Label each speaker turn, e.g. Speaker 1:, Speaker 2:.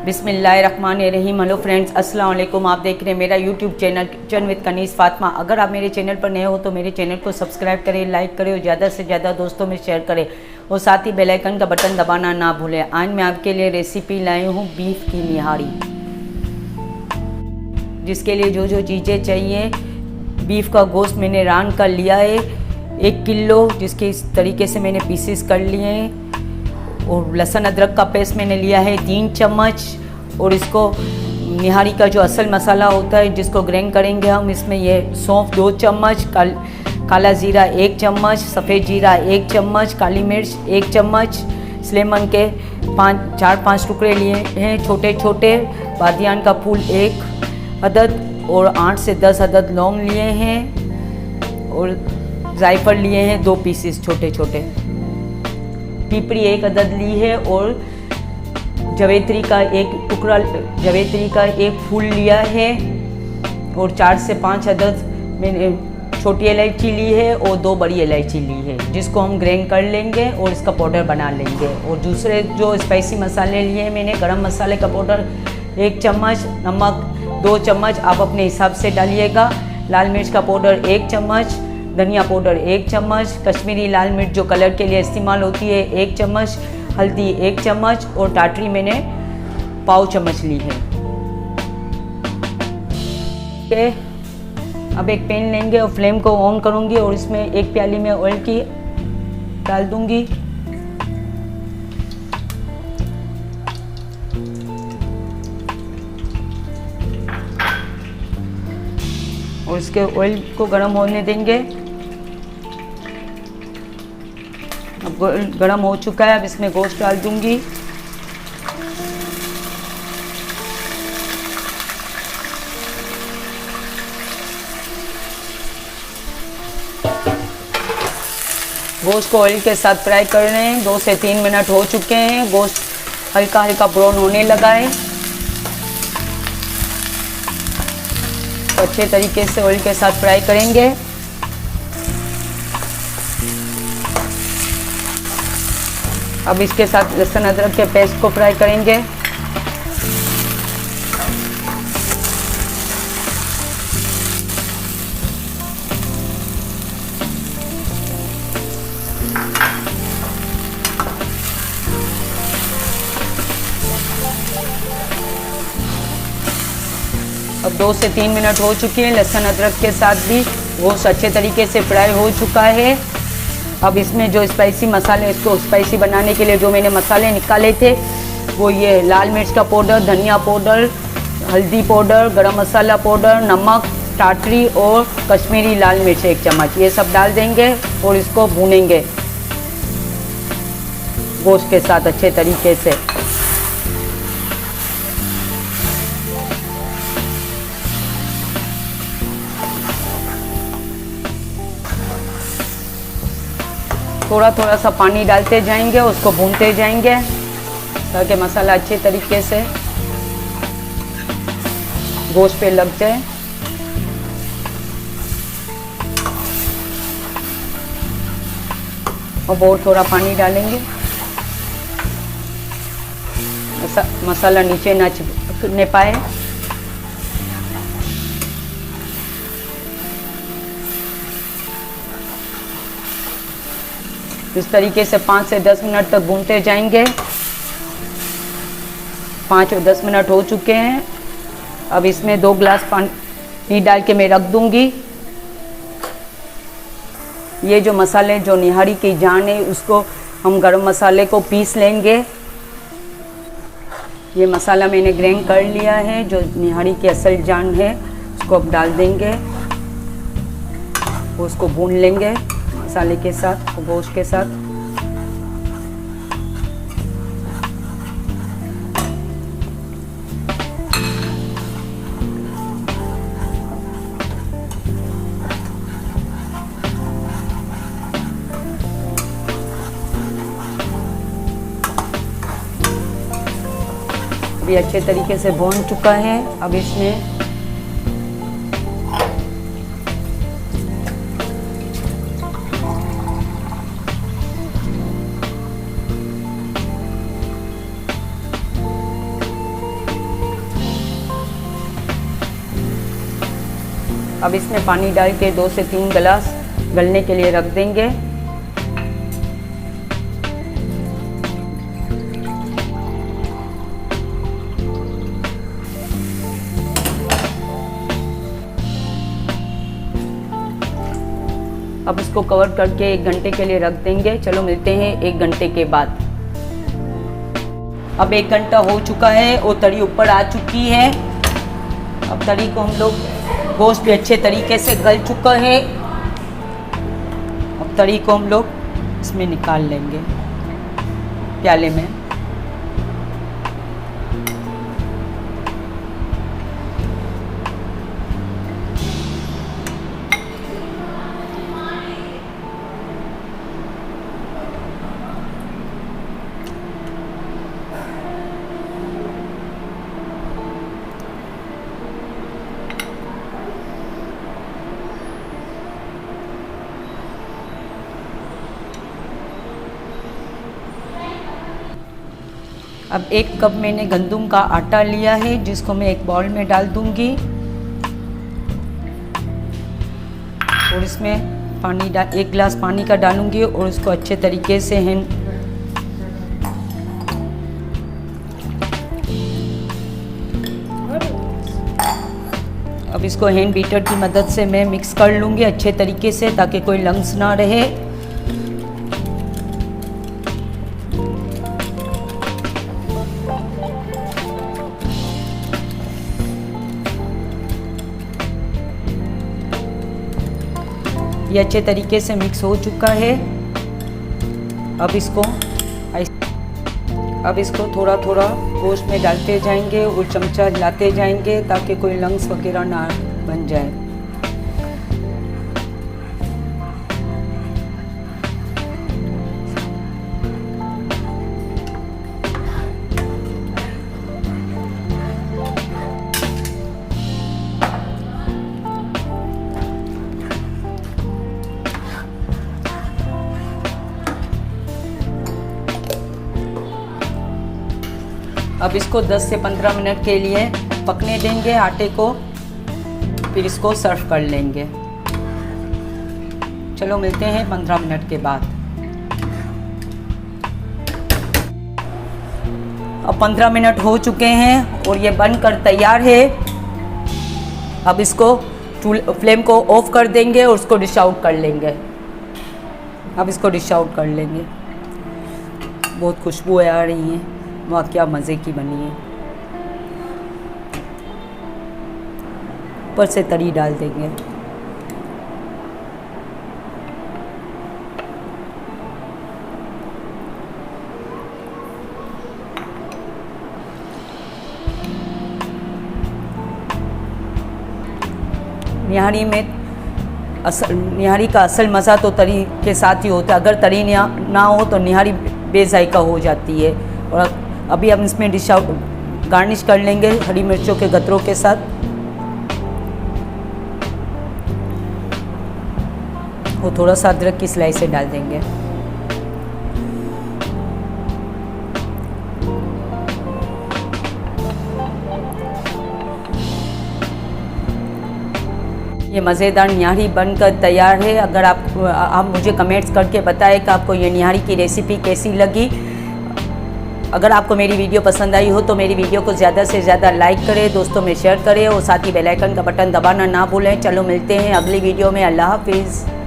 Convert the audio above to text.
Speaker 1: बिस्मिल्लाहिर्रहमानिर्रहीम। Hello friends, अस्सलाम वालेकुम। आप देख रहे हैं मेरा YouTube channel kitchen with Kaneez Fatima. अगर आप मेरे चैनल पर नए हो तो मेरे चैनल को सब्सक्राइब करें, लाइक करें और ज़्यादा से ज़्यादा दोस्तों में शेयर करें और साथ ही बेल आइकन का बटन दबाना ना भूलें। आज मैं आपके लिए रेसिपी लाई हूँ बीफ की निहारी, जिसके लिए जो जो चीज़ें चाहिए। बीफ का गोश्त मैंने रान कर लिया है 1 किलो, जिसके इस तरीके से मैंने पीसेस कर लिए हैं। और लहसुन अदरक का पेस्ट मैंने लिया है 3 चम्मच। और इसको निहारी का जो असल मसाला होता है जिसको ग्राइंड करेंगे हम, इसमें ये सौंफ 2 चम्मच, काला ज़ीरा 1 चम्मच, सफ़ेद जीरा 1 चम्मच, काली मिर्च 1 चम्मच, लेमन के 4-5 टुकड़े लिए हैं छोटे छोटे, बादियान का फूल 1 अदद और 8 से 10 अदद लौंग लिए हैं और जायफल लिए हैं 2 पीसेस छोटे छोटे, पिपरी 1 अदद ली है और जवेत्री का 1 टुकड़ा, जवेत्री का 1 फूल लिया है और 4 से 5 अदद मैंने छोटी इलायची ली है और 2 बड़ी इलायची ली है, जिसको हम ग्राइंड कर लेंगे और इसका पाउडर बना लेंगे। और दूसरे जो स्पाइसी मसाले लिए हैं मैंने, गरम मसाले का पाउडर 1 चम्मच, नमक 2 चम्मच आप अपने हिसाब से डालिएगा, लाल मिर्च का पाउडर 1 चम्मच, धनिया पाउडर 1 चम्मच, कश्मीरी लाल मिर्च जो कलर के लिए इस्तेमाल होती है 1 चम्मच, हल्दी 1 चम्मच और टाटरी मैंने पाव चम्मच ली है। अब एक पैन लेंगे और फ्लेम को ऑन करूंगी और इसमें 1 प्याली में ऑयल की डाल दूंगी। और इसके ऑयल को गर्म होने देंगे। अब गर्म हो चुका है, अब इसमें गोश्त डाल दूंगी। गोश्त को ऑयल के साथ फ्राई कर रहे हैं। 2 से 3 मिनट हो चुके हैं। गोश्त हल्का हल्का ब्राउन होने लगा है। तो अच्छे तरीके से ऑयल के साथ फ्राई करेंगे। अब इसके साथ लहसुन अदरक के पेस्ट को फ्राई करेंगे। अब 2 से 3 मिनट हो चुके हैं। लहसुन अदरक के साथ भी गोश्त अच्छे तरीके से फ्राई हो चुका है। अब इसमें जो स्पाइसी मसाले, इसको स्पाइसी बनाने के लिए जो मैंने मसाले निकाले थे वो ये लाल मिर्च का पाउडर, धनिया पाउडर, हल्दी पाउडर, गरम मसाला पाउडर, नमक, टाटरी और कश्मीरी लाल मिर्च 1 चम्मच, ये सब डाल देंगे और इसको भूनेंगे गोश्त के साथ अच्छे तरीके से। थोड़ा थोड़ा सा पानी डालते जाएंगे, उसको भूनते जाएंगे ताकि मसाला अच्छे तरीके से गोश्त पे लग जाए। अब और थोड़ा पानी डालेंगे, मसाला नीचे ना चिपकने पाए। इस तरीके से 5 से 10 मिनट तक भूनते जाएंगे। 5 और 10 मिनट हो चुके हैं। अब इसमें 2 गिलास पानी डाल के मैं रख दूंगी। ये जो मसाले, जो निहारी की जान है, उसको हम गरम मसाले को पीस लेंगे। ये मसाला मैंने ग्राइंड कर लिया है, जो निहारी की असल जान है उसको अब डाल देंगे। उसको भून लेंगे मसाले के साथ, गोश्त के साथ। भी अच्छे तरीके से भून चुका है। अब इसमें अब इसमें पानी डाल के 2 से 3 गिलास गलने के लिए रख देंगे। अब इसको कवर करके 1 घंटे के लिए रख देंगे। चलो मिलते हैं 1 घंटे के बाद। अब 1 घंटा हो चुका है और तरी ऊपर आ चुकी है। अब तरी को हम लोग, गोश्त भी अच्छे तरीके से गल चुका है। अब तरी को हम लोग इसमें निकाल लेंगे प्याले में। अब 1 कप मैंने गंदम का आटा लिया है, जिसको मैं एक बाउल में डाल दूंगी और इसमें पानी 1 गिलास पानी का डालूंगी और इसको अच्छे तरीके से अब इसको हैंड बीटर की मदद से मैं मिक्स कर लूँगी अच्छे तरीके से, ताकि कोई लम्स ना रहे। ये अच्छे तरीके से मिक्स हो चुका है। अब इसको थोड़ा थोड़ा गोश्त में डालते जाएंगे और चमचा हिलाते जाएंगे, ताकि कोई लंग्स वगैरह ना बन जाए। अब इसको 10 से 15 मिनट के लिए पकने देंगे आटे को, फिर इसको सर्व कर लेंगे। चलो मिलते हैं 15 मिनट के बाद। अब 15 मिनट हो चुके हैं और ये बनकर तैयार है। अब इसको फ्लेम को ऑफ कर देंगे और उसको डिश आउट कर लेंगे। अब इसको डिश आउट कर लेंगे। बहुत खुशबू आ रही है, वाह क्या मज़े की बनी है। ऊपर से तरी डाल देंगे। निहारी का असल मज़ा तो तरी के साथ ही होता है। अगर तरी ना हो तो निहारी बेजायका हो जाती है। और अभी हम इसमें डिश आउट गार्निश कर लेंगे हरी मिर्चों के गतरों के साथ। और थोड़ा सा अदरक की स्लाइस डाल देंगे। ये मज़ेदार निहारी बनकर तैयार है। अगर आप मुझे कमेंट्स करके बताएं कि आपको ये निहारी की रेसिपी कैसी लगी। अगर आपको मेरी वीडियो पसंद आई हो तो मेरी वीडियो को ज़्यादा से ज़्यादा लाइक करें, दोस्तों में शेयर करें और साथ ही बेल आइकन का बटन दबाना ना भूलें। चलो मिलते हैं अगली वीडियो में। अल्लाह हाफिज़।